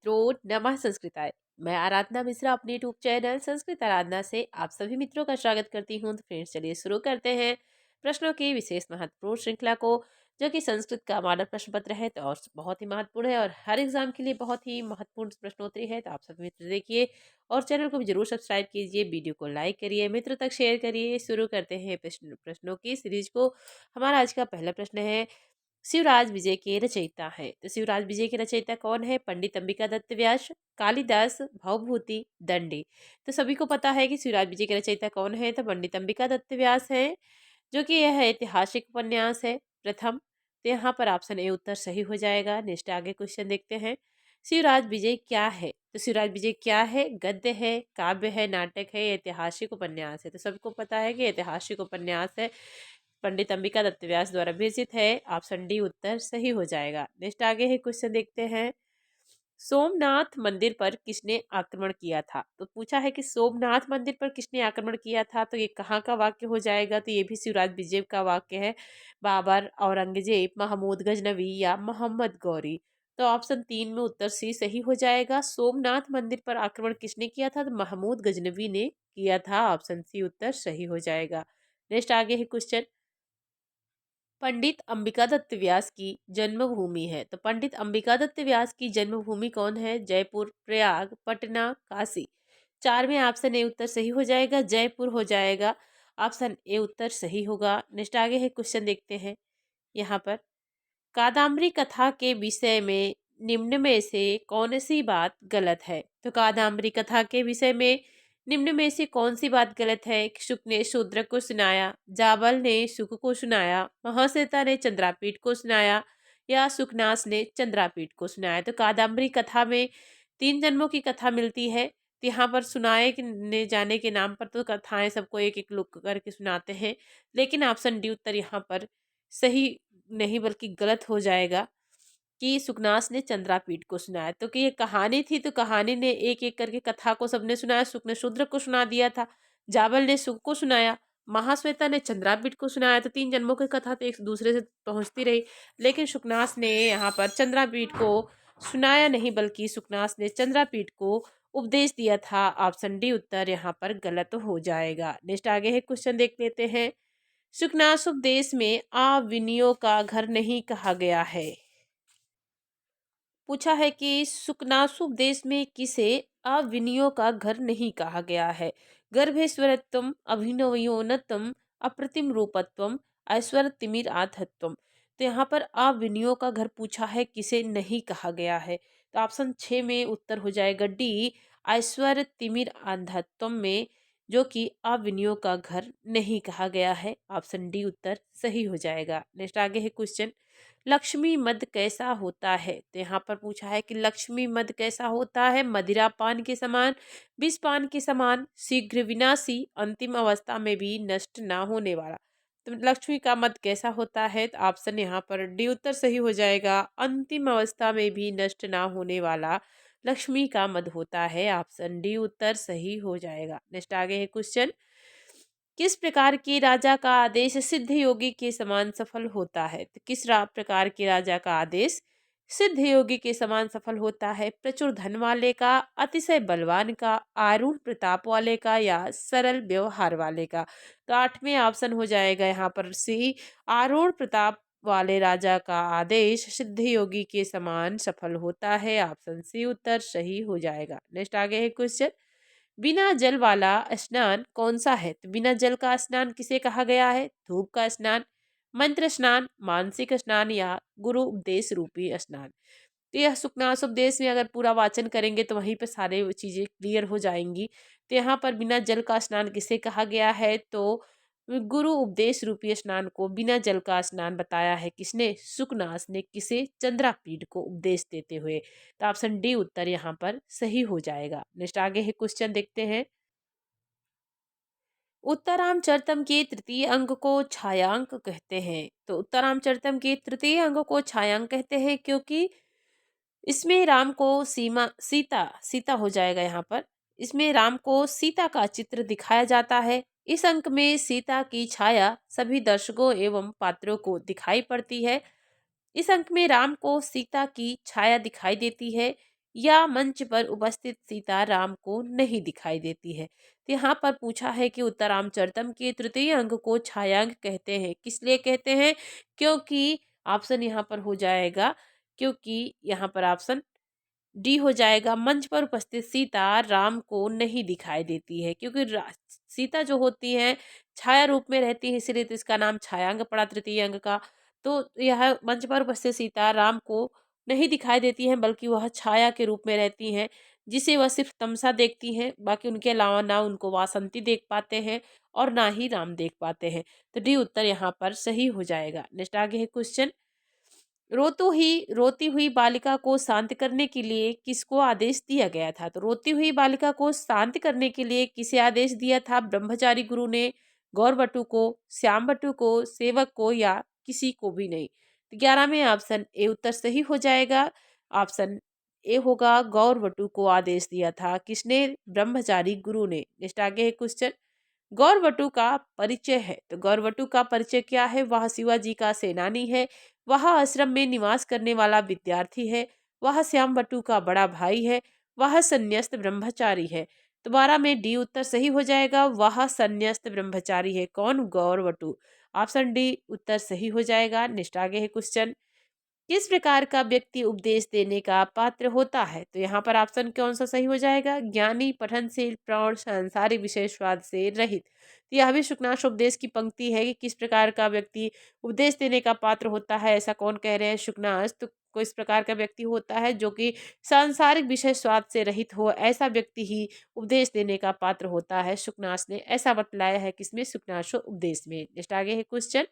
मित्रों, नमः संस्कृताय। मैं आराधना मिश्रा अपने यूट्यूब चैनल संस्कृत आराधना से आप सभी मित्रों का स्वागत करती हूँ। तो फ्रेंड्स, चलिए शुरू करते हैं प्रश्नों की विशेष महत्वपूर्ण श्रृंखला को, जो कि संस्कृत का मॉडल प्रश्न पत्र है तो और बहुत ही महत्वपूर्ण है और हर एग्जाम के लिए बहुत ही महत्वपूर्ण प्रश्नोत्तरी है। तो आप सभी मित्र देखिए और चैनल को भी जरूर सब्सक्राइब कीजिए, वीडियो को लाइक करिए, मित्र तक शेयर करिए। शुरू करते हैं प्रश्नों की सीरीज को। हमारा आज का पहला प्रश्न है, शिवराज विजय के रचयिता है। तो शिवराज विजय के रचयिता कौन है? पंडित अंबिका दत्त व्यास, कालिदास, भवभूति, दंडी। तो सभी को पता है कि शिवराज विजय के रचयिता कौन है, तो पंडित अंबिका दत्त व्यास है, जो कि यह ऐतिहासिक उपन्यास है प्रथम। तो यहाँ पर ऑप्शन ए उत्तर सही हो जाएगा। नेक्स्ट आगे क्वेश्चन देखते हैं, शिवराज विजय क्या है? तो शिवराज विजय क्या है? गद्य है, काव्य है, नाटक है, ऐतिहासिक उपन्यास है। तो सबको पता है कि ऐतिहासिक उपन्यास है, पंडित अंबिका दत्त व्यास द्वारा विरचित है। ऑप्शन डी उत्तर सही हो जाएगा। नेक्स्ट आगे है क्वेश्चन देखते हैं, सोमनाथ मंदिर पर किसने आक्रमण किया था? तो पूछा है कि सोमनाथ मंदिर पर किसने आक्रमण किया था, तो ये कहाँ का वाक्य हो जाएगा? तो ये भी शिवराज विजय का वाक्य है। बाबर, औरंगजेब, महमूद गजनवी या मोहम्मद गौरी। तो ऑप्शन 3 में उत्तर सी सही हो जाएगा। सोमनाथ मंदिर पर आक्रमण किसने किया था? तो महमूद गजनवी ने किया था। ऑप्शन सी उत्तर सही हो जाएगा। नेक्स्ट आगे है क्वेश्चन, पंडित अंबिका दत्त व्यास की जन्मभूमि है। तो पंडित अंबिका दत्त व्यास की जन्मभूमि कौन है? जयपुर, प्रयाग, पटना, काशी। चार में ऑप्शन ए उत्तर सही हो जाएगा, जयपुर हो जाएगा। ऑप्शन ए उत्तर सही होगा। नेक्स्ट आगे है क्वेश्चन देखते हैं, यहाँ पर कादम्बरी कथा के विषय में निम्न में से कौन सी बात गलत है? तो कादम्बरी कथा के विषय में निम्न में से कौन सी बात गलत है? कि शुक ने शूद्र को सुनाया, जाबल ने शुक को सुनाया, महाश्वेता ने चंद्रापीठ को सुनाया या सुकनास ने चंद्रापीठ को सुनाया। तो कादम्बरी कथा में 3 जन्मों की कथा मिलती है। तो यहाँ पर सुनाए ने जाने के नाम पर तो कथाएं सबको एक एक लोग करके सुनाते हैं, लेकिन ऑप्शन डी उत्तर यहाँ पर सही नहीं बल्कि गलत हो जाएगा कि सुकनास ने चंद्रापीठ को सुनाया। तो कि ये कहानी थी, तो कहानी ने एक एक करके कथा को सबने सुनाया। सुक ने शूद्र को सुना दिया था, जाबल ने सुक को सुनाया, महाश्वेता ने चंद्रापीठ को सुनाया। तो 3 जन्मों की कथा तो एक दूसरे से पहुंचती रही, लेकिन सुकनास ने यहाँ पर चंद्रापीठ को सुनाया नहीं बल्कि सुकनास ने चंद्रापीठ को उपदेश दिया था। ऑप्शन डी उत्तर यहाँ पर गलत हो जाएगा। नेक्स्ट आगे है क्वेश्चन देख लेते हैं, शुकनासुपदेश में अविनियों का घर नहीं कहा गया है। पूछा है कि शुकनासुपदेश में किसे अविनियों का घर नहीं कहा गया है? गर्भेश्वरत्वम, अभिनवयोनतम, अप्रतिम रूपत्वम, ऐश्वर तिमिर आधत्वम। तो यहाँ पर अविनियों का घर पूछा है, किसे नहीं कहा गया है? तो ऑप्शन 6 में उत्तर हो जाएगा डी, ऐश्वर तिमिर आधत्वम में, जो कि अविनियों का घर नहीं कहा गया है। ऑप्शन डी उत्तर सही हो जाएगा। नेक्स्ट आगे है क्वेश्चन, लक्ष्मी मद कैसा होता है? तो यहाँ पर पूछा है कि लक्ष्मी मद कैसा होता है? मदिरा पान के समान, विष पान के समान, शीघ्र विनाशी, अंतिम अवस्था में भी नष्ट ना होने वाला। तो लक्ष्मी का मद कैसा होता है? तो ऑप्शन यहाँ पर डी उत्तर सही हो जाएगा, अंतिम अवस्था में भी नष्ट ना होने वाला लक्ष्मी का मद होता है। ऑप्शन डी उत्तर सही हो जाएगा। नेक्स्ट आगे है क्वेश्चन, किस प्रकार के राजा का आदेश सिद्ध योगी के समान सफल होता है? तो किस प्रकार के राजा का आदेश सिद्ध योगी के समान सफल होता है? प्रचुर धन वाले का, अतिशय बलवान का, आरूढ़ प्रताप वाले का या सरल व्यवहार वाले का? तो 8वें ऑप्शन हो जाएगा यहाँ पर सी, आरूढ़ प्रताप वाले राजा का आदेश सिद्ध योगी के समान सफल होता है। ऑप्शन सी उत्तर सही हो जाएगा। नेक्स्ट आगे है क्वेश्चन, बिना जल वाला स्नान कौन सा है? तो बिना जल का स्नान किसे कहा गया है? धूप का स्नान, मंत्र स्नान, मानसिक स्नान या गुरु उपदेश रूपी स्नान। तो यह सुखनास उपदेश में अगर पूरा वाचन करेंगे तो वहीं पर सारे चीजें क्लियर हो जाएंगी। तो यहाँ पर बिना जल का स्नान किसे कहा गया है? तो गुरु उपदेश रूपी स्नान को बिना जल का स्नान बताया है किसने? सुकनास ने। किसे? चंद्रापीठ को उपदेश देते हुए। तो ऑप्शन डी उत्तर यहाँ पर सही हो जाएगा। नेक्स्ट आगे है क्वेश्चन देखते हैं, उत्तरामचरितम के तृतीय अंग को छायांक कहते हैं। तो उत्तरामचरितम के तृतीय अंग को छायांक कहते हैं क्योंकि इसमें राम को सीता सीता हो जाएगा यहाँ पर, इसमें राम को सीता का चित्र दिखाया जाता है। इस अंक में सीता की छाया सभी दर्शकों एवं पात्रों को दिखाई पड़ती है। इस अंक में राम को सीता की छाया दिखाई देती है। या मंच पर उपस्थित सीता राम को नहीं दिखाई देती है। तो यहाँ पर पूछा है कि उत्तरामचरितम के तृतीय अंग को छायांग कहते हैं। किस लिए कहते हैं? क्योंकि ऑप्शन यहाँ पर हो जाएगा, क्योंकि यहाँ पर ऑप्शन डी हो जाएगा, मंच पर उपस्थित सीता राम को नहीं दिखाई देती है, क्योंकि सीता जो होती है छाया रूप में रहती है, इसीलिए तो इसका नाम छायांग पड़ा तृतीय अंग का। तो यह मंच पर उपस्थित सीता राम को नहीं दिखाई देती हैं, बल्कि वह छाया के रूप में रहती हैं, जिसे वह सिर्फ तमसा देखती हैं। बाकी उनके अलावा ना उनको वासंती देख पाते हैं और ना ही राम देख पाते हैं। तो डी उत्तर यहाँ पर सही हो जाएगा। नेक्स्ट आगे है क्वेश्चन, रोती हुई बालिका को शांत करने के लिए किसको आदेश दिया गया था? तो रोती हुई बालिका को शांत करने के लिए किसे आदेश दिया था? ब्रह्मचारी गुरु ने, गौरवटु को, श्याम बटु को, सेवक को, या किसी को भी नहीं? तो 11 में ऑप्शन ए उत्तर सही हो जाएगा। ऑप्शन ए होगा, गौरवटु को आदेश दिया था। किसने? ब्रह्मचारी गुरु ने। नेक्स्ट आगे है क्वेश्चन, गौरवटु का परिचय है। तो गौरवटु का परिचय क्या है? वह शिवाजी का सेनानी है, वह आश्रम में निवास करने वाला विद्यार्थी है, वह श्याम बटु का बड़ा भाई है, वह संन्यास्त ब्रह्मचारी है। तो 12 में डी उत्तर सही हो जाएगा, वह संन्यास्त ब्रह्मचारी है। कौन? गौरवटु। ऑप्शन डी उत्तर सही हो जाएगा। नेक्स्ट आगे है क्वेश्चन, किस प्रकार का व्यक्ति उपदेश देने का पात्र होता है? तो यहाँ पर ऑप्शन कौन सा सही हो जाएगा? ज्ञानी, पठनशील, प्रौढ़, सांसारिक विशेषवाद से रहित। तो यह भी शुकनाश उपदेश की पंक्ति है कि किस प्रकार का व्यक्ति उपदेश देने का पात्र होता है, ऐसा कौन कह रहे हैं? शुकनाश। तो कोई इस प्रकार का व्यक्ति होता है जो कि सांसारिक विषय स्वाद से रहित हो, ऐसा व्यक्ति ही उपदेश देने का पात्र होता है। शुकनाश ने ऐसा बतलाया है किसमें? शुकनाश उपदेश में। नेक्स्ट आगे है क्वेश्चन,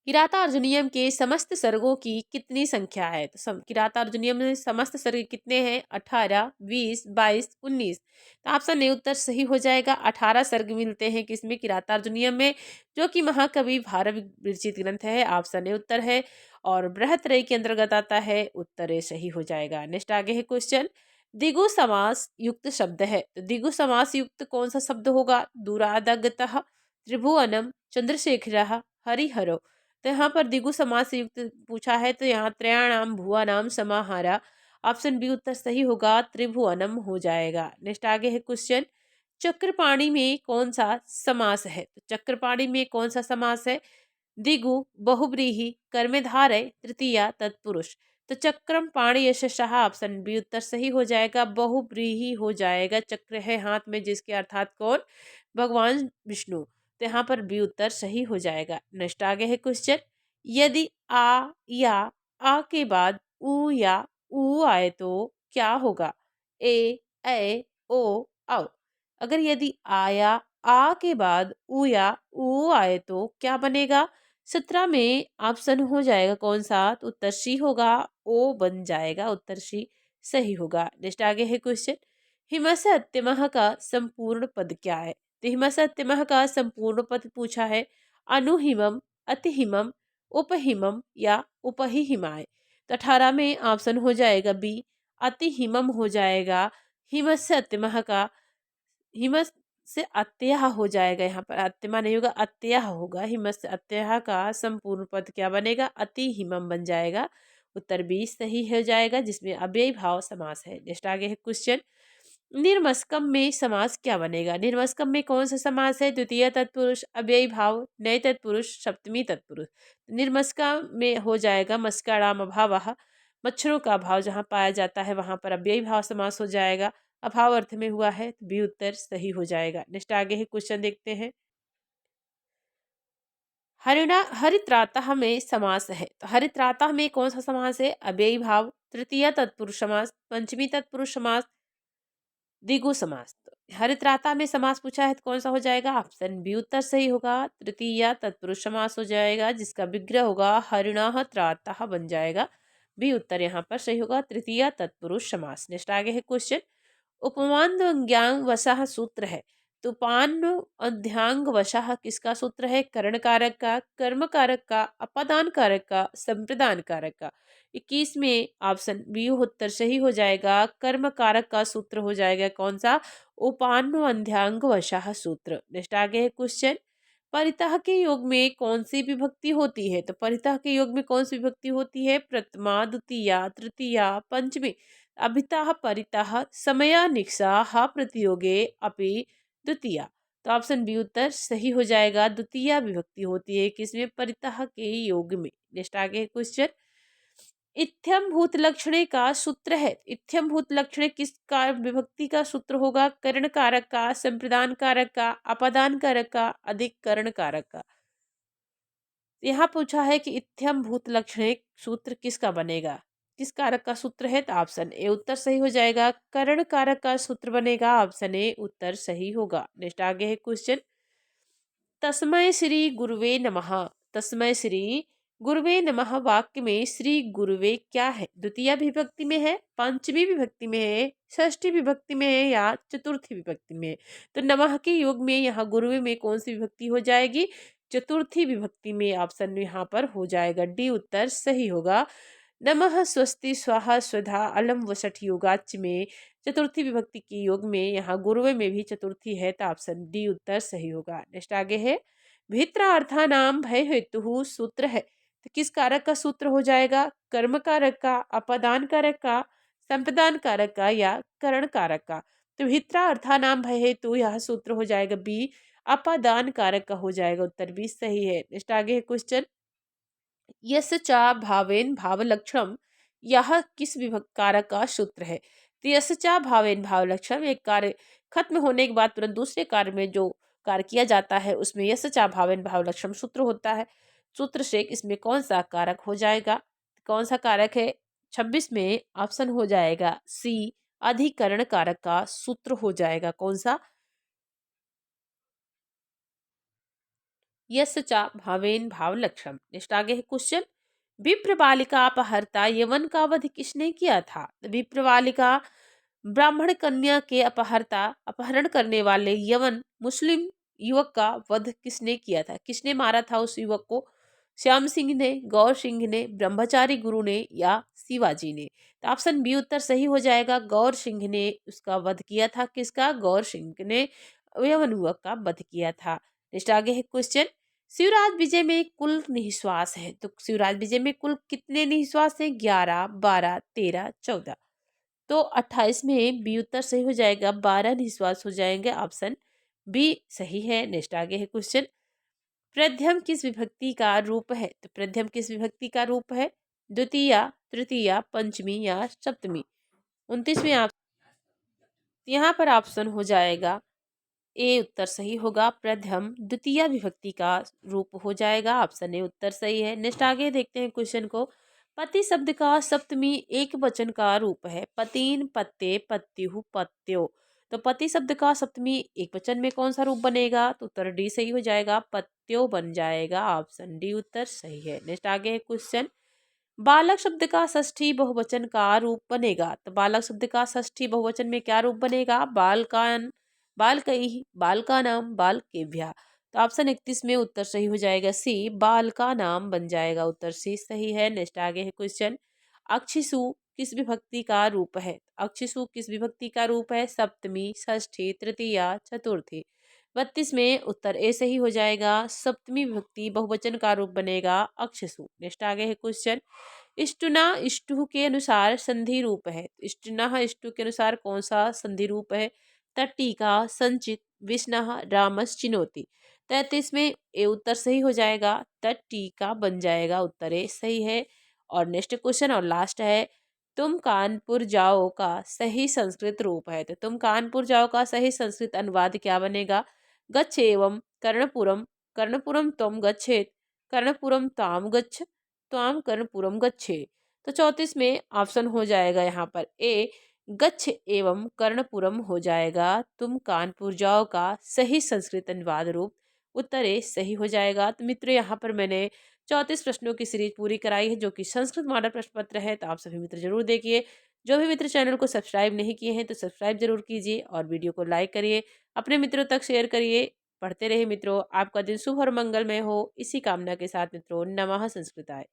किरातार्जुनीयम के समस्त सर्गों की कितनी संख्या है? तो किरातार्जुनीयम में समस्त सर्ग कितने हैं? 18, 20, 22, 19। तो ऑप्शन ए उत्तर सही हो जाएगा। 18 सर्ग मिलते हैं किसमें? किरातार्जुनीयम में, जो कि महाकवि भारव विरचित ग्रंथ है। ऑप्शन ए उत्तर है, और बृहत्रय के अंतर्गत आता है। उत्तर ए सही हो जाएगा। नेक्स्ट आगे है क्वेश्चन, दिगु समास युक्त शब्द है। तो दिगु समास युक्त कौन सा शब्द होगा? दुरादगतः, त्रिभुवनम, चंद्रशेखर, हरिहरो। तो यहाँ पर दिगु समास से युक्त पूछा है, तो यहाँ त्रयाणाम भुवनाम समाहारा। ऑप्शन बी उत्तर सही होगा, त्रिभुवनम हो जाएगा। नेक्स्ट आगे है क्वेश्चन, चक्रपाणी में कौन सा समास है? तो चक्रपाणी में कौन सा समास है? दिगु, बहुब्रीहि, कर्मधारय, तृतीया, तत्पुरुष। तो चक्रम पाणी यशस्शाह, ऑप्शन बी उत्तर सही हो जाएगा, बहुब्रीहि हो जाएगा। चक्र है हाथ में जिसके, अर्थात कौन? भगवान विष्णु। तो यहाँ पर बी उत्तर सही हो जाएगा। नेक्स्ट आगे है क्वेश्चन, यदि आ या आ के बाद उ या ऊ आए तो क्या होगा? ए ओ औ। अगर यदि आया आ के बाद उ या ऊ आए तो क्या बनेगा? 17 में ऑप्शन हो जाएगा कौन सा? तो उत्तर सी होगा, ओ बन जाएगा। उत्तर सी सही होगा। नेक्स्ट आगे है क्वेश्चन, हिमस्य अत्यमः का संपूर्ण पद क्या है? तो हिमस्य अत्यमः का संपूर्ण पद पूछा है, अनुहिमम, अतिहिमम, उपहिमम, या उपहि हिमाय। तो 18 में ऑप्शन हो जाएगा बी, अतिहिमम हो जाएगा। हिमस्य अत्यमः का, हिमस से अत्यय हो जाएगा, यहाँ पर अत्यमा नहीं होगा, अत्यय होगा। हिमस से अत्यय का संपूर्ण पद क्या बनेगा? अति हिमम बन जाएगा। उत्तर 20 सही हो जाएगा, जिसमें अव्ययी भाव समास है। नेक्स्ट आगे है क्वेश्चन, निर्मस्कम में समास क्या बनेगा? निर्मस्कम में कौन सा समास है? द्वितीय तत्पुरुष, अव्ययी भाव, नए तत्पुरुष, सप्तमी तत्पुरुष। निर्मस्का में हो जाएगा मस्काराम अभावः, मच्छरों का अभाव जहाँ पाया जाता है वहां पर अव्ययी भाव समास हो जाएगा। अभाव अर्थ में हुआ है, तो बी उत्तर सही हो जाएगा। नेक्स्ट आगे है क्वेश्चन देखते हैं, हरिणा हरित्रातः में समास है। तो हरित्रातः में कौन सा समास है? अव्ययी भाव, तृतीय तत्पुरुष समास, पंचमी तत्पुरुष समास, द्विगु समास। तो हरित्राता में समास पूछा है तो कौन सा हो जाएगा? ऑप्शन बी उत्तर सही होगा, तृतीय तत्पुरुष समास हो जाएगा, जिसका विग्रह होगा हरिणः त्रातः बन जाएगा। बी उत्तर यहाँ पर सही होगा, तृतीय तत्पुरुष समास। नेक्स्ट आगे है क्वेश्चन, उपमान्व अंग्यांग वशः सूत्र है। तो पान अध्यांग वशः किसका सूत्र है? करण कारक का, कर्म कारक का, अपादान कारक का, संप्रदान कारक का। 21 में ऑप्शन बी उत्तर सही हो जाएगा, कर्म कारक का सूत्र हो जाएगा कौन सा? उपान्व अध्यांग वशः सूत्र। नेक्स्ट आगे है क्वेश्चन, परितः के योग में कौन सी विभक्ति होती है? तो परितः के योग में कौन सी विभक्ति होती है? प्रथमा, द्वितीया, तृतीया, पंचमी। अभितः परितः समयानिक्षाः प्रतियोगे अपि द्वितीया। तो ऑप्शन बी उत्तर सही हो जाएगा। द्वितीया विभक्ति होती है किसमें? परितः के योग में। नेक्स्ट आगे क्वेश्चन, इत्थम भूत लक्षणे का सूत्र है। इत्थम भूत लक्षणे किस का विभक्ति का सूत्र होगा? करण कारक का, संप्रदान कारक का, अपादान कारक का, अधिकरण कारक का। यहाँ पूछा है कि इत्थम भूत लक्षणे सूत्र किसका बनेगा? किस कारक का सूत्र है? तो ऑप्शन ए उत्तर सही हो जाएगा। करण कारक का सूत्र बनेगा। ऑप्शन ए उत्तर सही होगा। नेक्स्ट आगे है क्वेश्चन, तस्मै श्री गुरुवे नमः। तस्मै श्री गुरुवे नमः वाक्य में श्री गुरुवे क्या है? द्वितीय विभक्ति में है, पंचमी विभक्ति में है, षष्ठी विभक्ति में है या चतुर्थी विभक्ति में है? तो नमः के योग में यहाँ गुरुवे में कौन सी विभक्ति हो जाएगी? चतुर्थी विभक्ति में। ऑप्शन यहाँ पर हो जाएगा डी उत्तर सही होगा। नमः स्वस्ति स्वाहा स्वधा अलम वसठ योगाच में चतुर्थी विभक्ति के योग में यहाँ गुरुवे में भी चतुर्थी है, तो ऑप्शन डी उत्तर सही होगा। नेक्स्ट आगे है, भित्रार्थानाम भय हेतु सूत्र है। तो किस कारक का सूत्र हो जाएगा? कर्म कारक का, अपादान कारक का, संप्रदान कारक का या करण कारक का। तो भित्रार्थानाम भय हेतु यह सूत्र हो जाएगा बी, अपादान कारक का हो जाएगा। उत्तर बी सही है। नेक्स्ट आगे है क्वेश्चन, यस्य चा भावेन भावलक्षणम, यह किस विभक्त कारक का सूत्र है? तो यस्य चा भावेन भावलक्षणम एक कार्य खत्म होने के बाद तुरंत दूसरे कार्य में जो कार्य किया जाता है उसमें यस्य चा भावेन भावलक्षणम सूत्र होता है। सूत्र से इसमें कौन सा कारक हो जाएगा? कौन सा कारक है? 26 में ऑप्शन हो जाएगा सी, अधिकरण कारक का सूत्र हो जाएगा। कौन सा? यस्य चा भावेन भावलक्षण। नेक्स्ट आगे है क्वेश्चन, विप्र बालिका अपहर्ता यवन का वध किसने किया था? विप्र बालिका ब्राह्मण कन्या के अपहर्ता, अपहरण करने वाले यवन मुस्लिम युवक का वध किसने किया था? किसने मारा था उस युवक को? श्याम सिंह ने, गौर सिंह ने, ब्रह्मचारी गुरु ने या शिवाजी ने? तो ऑप्शन बी उत्तर सही हो जाएगा। गौर सिंह ने उसका वध किया था। किसका? गौर सिंह ने यवन युवक का वध किया था। नेक्स्ट आगे है क्वेश्चन, शिवराज विजय में कुल निःश्वास है। तो शिवराज विजय में कुल कितने निःश्वास हैं? 11, 12, 13, 14। तो 28 में बी उत्तर सही हो जाएगा। 12 निःश्वास हो जाएंगे। ऑप्शन बी सही है। नेक्स्ट आगे है क्वेश्चन, प्रध्यम किस विभक्ति का रूप है? तो प्रध्यम किस विभक्ति का रूप है? द्वितीया, तृतीया, पंचमी या सप्तमी? 29 में आप यहाँ पर ऑप्शन हो जाएगा ए उत्तर सही होगा। प्रथम द्वितीय विभक्ति का रूप हो जाएगा। ऑप्शन ए उत्तर सही है। नेक्स्ट आगे देखते हैं क्वेश्चन को, पति शब्द का सप्तमी एक वचन का रूप है। पतीन, पत्ते, पत्युः, पत्यो। तो पति शब्द का सप्तमी एक वचन में कौन सा रूप बनेगा? तो उत्तर डी सही हो जाएगा, पत्यो बन जाएगा। ऑप्शन डी उत्तर सही है। नेक्स्ट आगे है क्वेश्चन, बालक शब्द का षष्ठी बहुवचन का रूप बनेगा। तो बालक शब्द का षष्ठी बहुवचन में क्या रूप बनेगा? बालकान, बालकैः, बालकानां, बालकेभ्यः। तो ऑप्शन 31 में उत्तर सही हो जाएगा सी, बालका नाम बन जाएगा। उत्तर सी सही है। नेक्स्ट आगे है क्वेश्चन, अक्षिसु किस विभक्ति का रूप है? अक्षिसु किस विभक्ति का रूप है? सप्तमी, षष्ठी, तृतीया, चतुर्थी? 32 में उत्तर ए सही हो जाएगा। सप्तमी विभक्ति बहुवचन का रूप बनेगा अक्षसु। नेक्स्ट आगे है क्वेश्चन, इष्टुना इष्टु के अनुसार संधि रूप है। इष्टुना इष्टु के अनुसार कौन सा संधि रूप है? तट्टिका, संचित, विष्णु, रामस, चिनोती? 33 में ए उत्तर सही हो जाएगा। तट्टिका बन जाएगा। उत्तर ए सही है। और नेक्स्ट क्वेश्चन और लास्ट है, तुम कानपुर जाओ का सही संस्कृत रूप है। तो तुम कानपुर जाओ का सही संस्कृत अनुवाद क्या बनेगा? गच्छेवम कर्णपुरम, कर्णपुरम त्वम गच्छेत, कर्णपुरम ताम गच्छ, त्वाम कर्णपुरम गच्छे? तो 34 में ऑप्शन हो जाएगा यहाँ पर ए, गच्छ एवं कर्णपुरम हो जाएगा। तुम कानपुर जाओ का सही संस्कृत अनुवाद रूप। उत्तर ए सही हो जाएगा। तो मित्रों यहाँ पर मैंने 34 प्रश्नों की सीरीज पूरी कराई है जो कि संस्कृत मॉडल प्रश्न पत्र है। तो आप सभी मित्र जरूर देखिए। जो भी मित्र चैनल को सब्सक्राइब नहीं किए हैं तो सब्सक्राइब जरूर कीजिए और वीडियो को लाइक करिए, अपने मित्रों तक शेयर करिए। पढ़ते रहे मित्रों, आपका दिन शुभ और मंगलमय हो, इसी कामना के साथ मित्रों, नमः संस्कृताय।